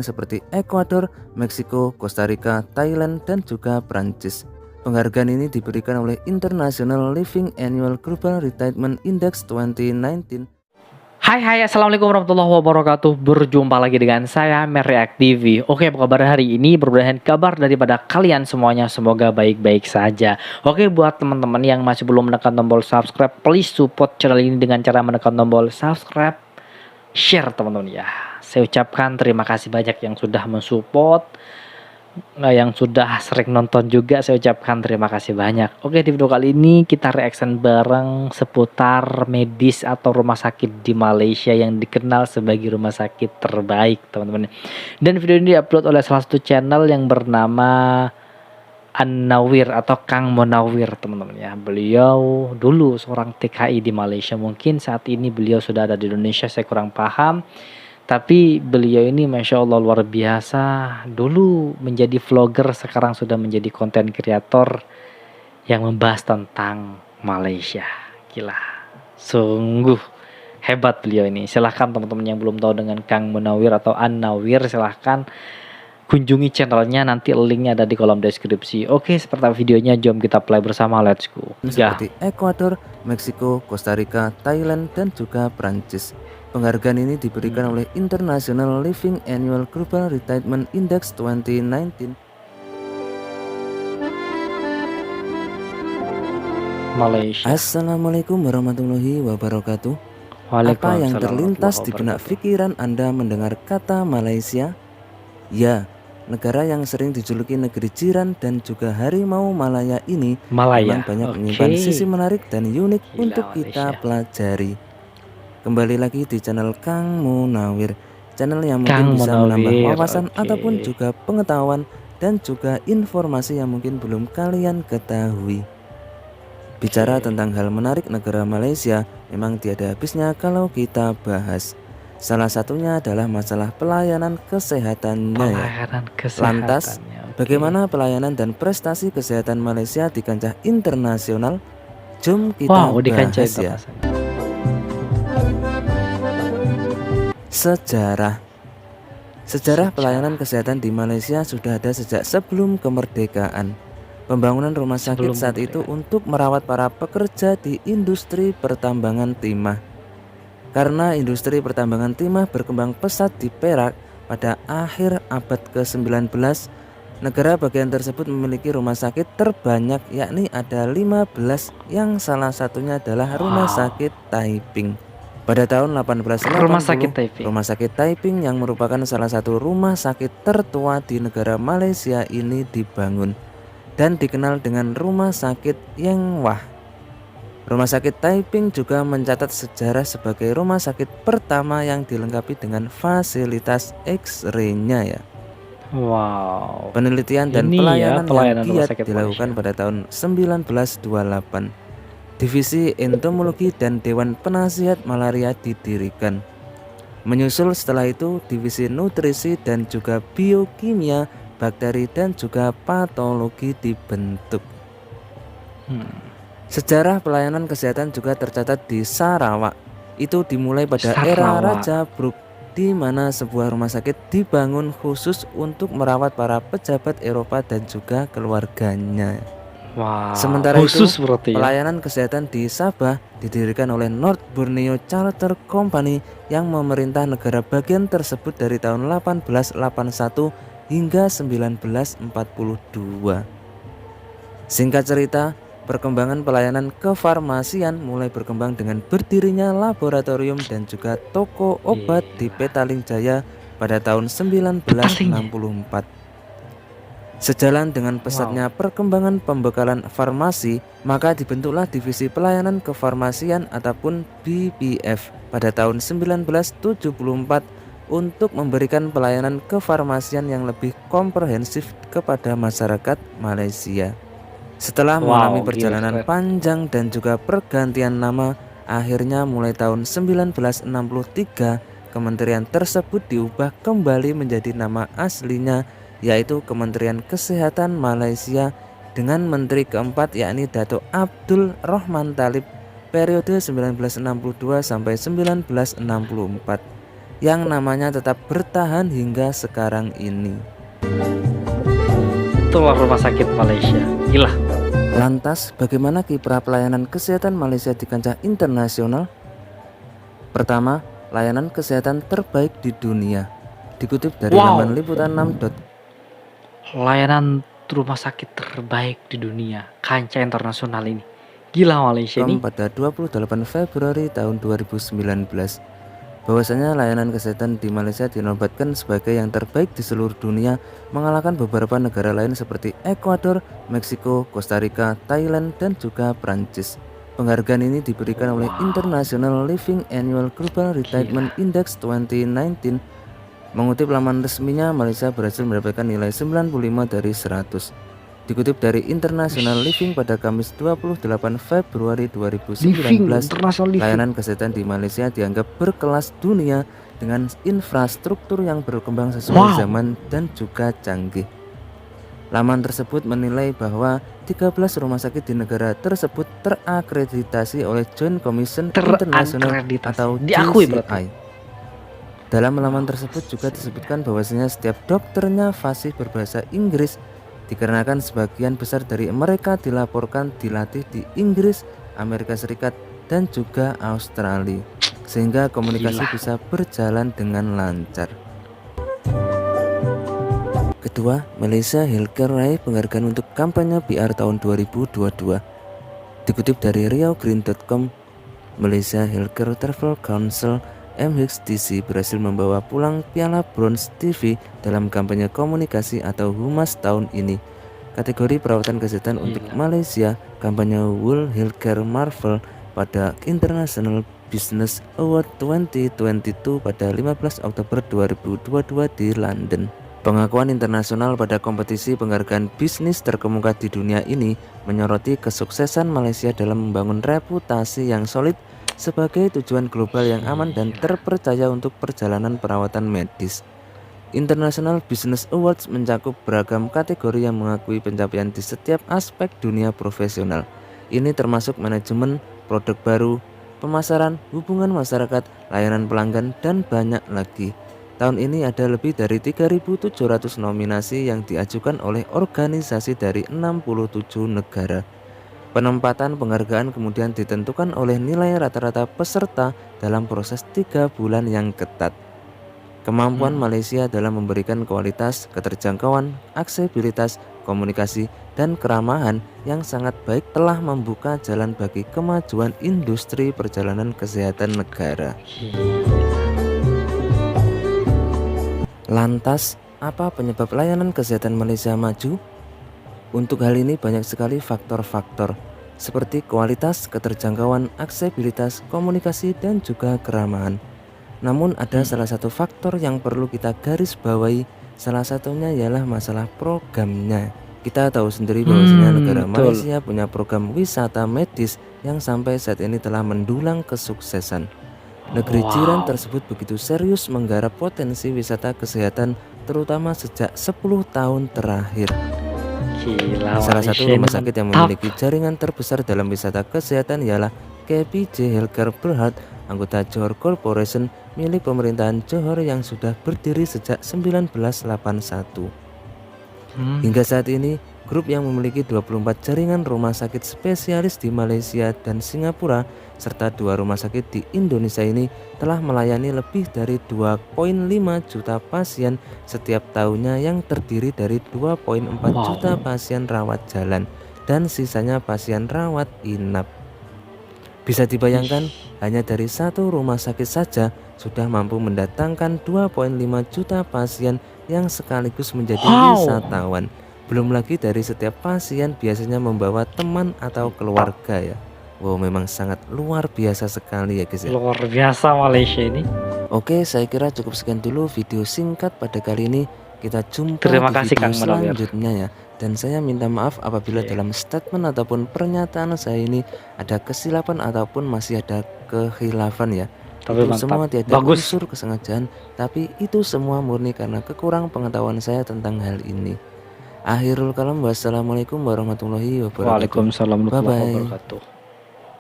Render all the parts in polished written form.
seperti Ekuador, Meksiko, Kosta Rika, Thailand, dan juga Prancis. Penghargaan ini diberikan oleh International Living Annual Global Retirement Index 2019. Hai, assalamualaikum warahmatullahi wabarakatuh. Berjumpa lagi dengan saya React TV. Oke, apa kabar hari ini? Mudah-mudahan kabar daripada kalian semuanya semoga baik-baik saja. Oke, buat teman-teman yang masih belum menekan tombol subscribe, please support channel ini dengan cara menekan tombol subscribe, share teman-teman ya. Saya ucapkan terima kasih banyak yang sudah mensupport, yang sudah sering nonton juga saya ucapkan terima kasih banyak. Oke, di video kali ini kita reaction bareng seputar medis atau rumah sakit di Malaysia yang dikenal sebagai rumah sakit terbaik teman-teman. Dan video ini diupload oleh salah satu channel yang bernama An-Nawir atau Kang Munawir teman-teman ya. Beliau dulu seorang TKI di Malaysia, mungkin saat ini beliau sudah ada di Indonesia, saya kurang paham. Tapi beliau ini Masya Allah luar biasa. Dulu menjadi vlogger, sekarang sudah menjadi konten kreator yang membahas tentang Malaysia. Gila, sungguh hebat beliau ini. Silahkan teman-teman yang belum tahu dengan Kang Munawir atau An-Nawir, silahkan kunjungi channelnya, nanti linknya ada di kolom deskripsi. Oke, seperti videonya, jom kita play bersama, let's go. Seperti Ekuador, Meksiko, Kosta Rika, Thailand, dan juga Prancis. Penghargaan ini diberikan oleh International Living Annual Global Retirement Index 2019. Malaysia. Assalamualaikum warahmatullahi wabarakatuh. Apa yang terlintas di benak pikiran Anda mendengar kata Malaysia? Ya, negara yang sering dijuluki negeri jiran dan juga harimau Malaya ini memang banyak menyimpan sisi menarik dan unik untuk kita pelajari. Kembali lagi di channel Kang Munawir, channel yang mungkin bisa menambah wawasan ataupun juga pengetahuan dan juga informasi yang mungkin belum kalian ketahui. Bicara tentang hal menarik negara Malaysia, memang tiada habisnya kalau kita bahas. Salah satunya adalah masalah pelayanan kesehatannya ya. Lantas, bagaimana pelayanan dan prestasi kesehatan Malaysia di kancah internasional? Jom kita bahas ya. Sejarah pelayanan kesehatan di Malaysia sudah ada sejak sebelum kemerdekaan. Pembangunan rumah sakit saat itu untuk merawat para pekerja di industri pertambangan timah. Karena industri pertambangan timah berkembang pesat di Perak pada akhir abad ke-19, negara bagian tersebut memiliki rumah sakit terbanyak, yakni ada 15, yang salah satunya adalah Rumah Sakit Taiping. Pada tahun 1880, Rumah Sakit Taiping yang merupakan salah satu rumah sakit tertua di negara Malaysia ini dibangun dan dikenal dengan Rumah Sakit Yeng Wah. Rumah Sakit Taiping juga mencatat sejarah sebagai rumah sakit pertama yang dilengkapi dengan fasilitas X-ray-nya ya. Wow. Penelitian dan pelayanan yang giat dilakukan pada tahun 1928. Divisi Entomologi dan Dewan Penasihat Malaria didirikan. Menyusul setelah itu Divisi Nutrisi dan juga Biokimia, Bakteri dan juga Patologi dibentuk. Sejarah pelayanan kesehatan juga tercatat di Sarawak. Itu dimulai pada era Raja Brooke, di mana sebuah rumah sakit dibangun khusus untuk merawat para pejabat Eropa dan juga keluarganya. Sementara itu, pelayanan kesehatan di Sabah didirikan oleh North Borneo Charter Company yang memerintah negara bagian tersebut dari tahun 1881 hingga 1942. Singkat cerita, perkembangan pelayanan kefarmasian mulai berkembang dengan berdirinya laboratorium dan juga toko obat di Petaling Jaya pada tahun 1964. Sejalan dengan pesatnya perkembangan pembekalan farmasi, maka dibentuklah Divisi Pelayanan Kefarmasian ataupun BPF pada tahun 1974 untuk memberikan pelayanan kefarmasian yang lebih komprehensif kepada masyarakat Malaysia. Setelah mengalami perjalanan panjang dan juga pergantian nama, akhirnya mulai tahun 1963 kementerian tersebut diubah kembali menjadi nama aslinya, yaitu Kementerian Kesehatan Malaysia dengan menteri keempat yakni Datuk Abdul Rahman Talib periode 1962 sampai 1964 yang namanya tetap bertahan hingga sekarang ini. Itulah rumah sakit Malaysia. Gila. Lantas, bagaimana kiprah pelayanan kesehatan Malaysia di kancah internasional? Pertama, layanan kesehatan terbaik di dunia. Dikutip dari laman liputan6.com. Layanan rumah sakit terbaik di dunia, kancah internasional ini. Gila Malaysia ini. Pada 28 Februari tahun 2019, bahwasanya layanan kesehatan di Malaysia dinobatkan sebagai yang terbaik di seluruh dunia, mengalahkan beberapa negara lain seperti Ekuador, Meksiko, Costa Rica, Thailand, dan juga Prancis. Penghargaan ini diberikan oleh International Living Annual Global Retirement Index 2019. Mengutip laman resminya, Malaysia berhasil mendapatkan nilai 95 dari 100. Dikutip dari International Living pada Kamis 28 Februari 2019, layanan kesehatan di Malaysia dianggap berkelas dunia dengan infrastruktur yang berkembang sesuai zaman dan juga canggih. Laman tersebut menilai bahwa 13 rumah sakit di negara tersebut terakreditasi oleh Joint Commission International atau JCI. Dalam laman tersebut juga disebutkan bahwasanya setiap dokternya fasih berbahasa Inggris, dikarenakan sebagian besar dari mereka dilaporkan dilatih di Inggris, Amerika Serikat, dan juga Australia, sehingga komunikasi bisa berjalan dengan lancar. Kedua, Malaysia Healthcare raih penghargaan untuk kampanye PR tahun 2022. Dikutip dari riaugreen.com, Malaysia Healthcare Travel Council MHTC berhasil membawa pulang piala Bronze TV dalam kampanye komunikasi atau Humas tahun ini. Kategori perawatan kesehatan untuk Malaysia, kampanye World Healthcare Marvel pada International Business Award 2022 pada 15 Oktober 2022 di London. Pengakuan internasional pada kompetisi penghargaan bisnis terkemuka di dunia ini menyoroti kesuksesan Malaysia dalam membangun reputasi yang solid sebagai tujuan global yang aman dan terpercaya untuk perjalanan perawatan medis. International Business Awards mencakup beragam kategori yang mengakui pencapaian di setiap aspek dunia profesional. Ini termasuk manajemen, produk baru, pemasaran, hubungan masyarakat, layanan pelanggan, dan banyak lagi. Tahun ini ada lebih dari 3.700 nominasi yang diajukan oleh organisasi dari 67 negara. Penempatan penghargaan kemudian ditentukan oleh nilai rata-rata peserta dalam proses 3 bulan yang ketat. Kemampuan Malaysia dalam memberikan kualitas, keterjangkauan, aksesibilitas, komunikasi, dan keramahan yang sangat baik telah membuka jalan bagi kemajuan industri perjalanan kesehatan negara. Lantas, apa penyebab layanan kesehatan Malaysia maju? Untuk hal ini banyak sekali faktor-faktor seperti kualitas, keterjangkauan, aksesibilitas, komunikasi, dan juga keramahan. Namun ada salah satu faktor yang perlu kita garis bawahi, salah satunya ialah masalah programnya. Kita tahu sendiri bahwasanya negara Malaysia punya program wisata medis yang sampai saat ini telah mendulang kesuksesan. Negeri jiran tersebut begitu serius menggarap potensi wisata kesehatan terutama sejak 10 tahun terakhir. Gila, salah satu rumah sakit yang memiliki jaringan terbesar dalam wisata kesehatan ialah KPJ Healthcare Berhad, anggota Johor Corporation milik pemerintahan Johor yang sudah berdiri sejak 1981. Hingga saat ini, grup yang memiliki 24 jaringan rumah sakit spesialis di Malaysia dan Singapura serta 2 rumah sakit di Indonesia ini telah melayani lebih dari 2,5 juta pasien setiap tahunnya yang terdiri dari 2,4 juta pasien rawat jalan dan sisanya pasien rawat inap. Bisa dibayangkan, hanya dari satu rumah sakit saja sudah mampu mendatangkan 2,5 juta pasien yang sekaligus menjadi wisatawan. Belum lagi dari setiap pasien biasanya membawa teman atau keluarga ya. Wow, memang sangat luar biasa sekali ya guys ya. Luar biasa Malaysia ini. Oke, saya kira cukup sekian dulu video singkat pada kali ini. Kita jumpa Terima di kasih video Kang Munawir. selanjutnya ya. Dan saya minta maaf apabila dalam statement ataupun pernyataan saya ini ada kesilapan ataupun masih ada kehilafan ya. Tapi Itu mantap. semua tidak Bagus. unsur kesengajaan, tapi itu semua murni karena kekurang pengetahuan saya tentang hal ini. Akhirul kalam, wassalamualaikum warahmatullahi wabarakatuh. Waalaikumsalam warahmatullahi Bye-bye. wabarakatuh.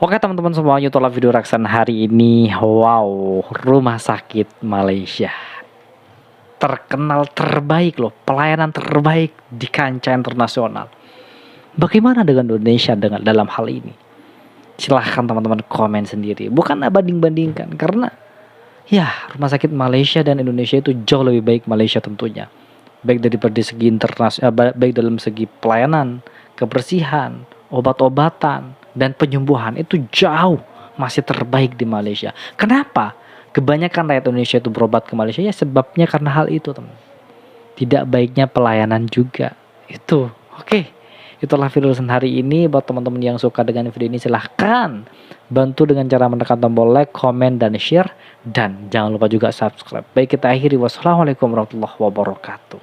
Oke teman-teman semuanya, itulah video reaction hari ini. Wow, rumah sakit Malaysia terkenal terbaik loh, pelayanan terbaik di kancah internasional. Bagaimana dengan Indonesia dengan dalam hal ini? Silahkan teman-teman komen sendiri. Bukan banding-bandingkan, karena ya rumah sakit Malaysia dan Indonesia itu jauh lebih baik Malaysia tentunya. Baik dari segi internasional, baik dalam segi pelayanan, kebersihan, obat-obatan, dan penyembuhan itu jauh masih terbaik di Malaysia. Kenapa? Kebanyakan rakyat Indonesia itu berobat ke Malaysia ya sebabnya karena hal itu, teman. Tidak baiknya pelayanan juga. Itu. Oke. Itulah video hari ini. Buat teman-teman yang suka dengan video ini, silahkan bantu dengan cara menekan tombol like, komen, dan share. Dan jangan lupa juga subscribe. Baik, kita akhiri. Wassalamualaikum warahmatullahi wabarakatuh.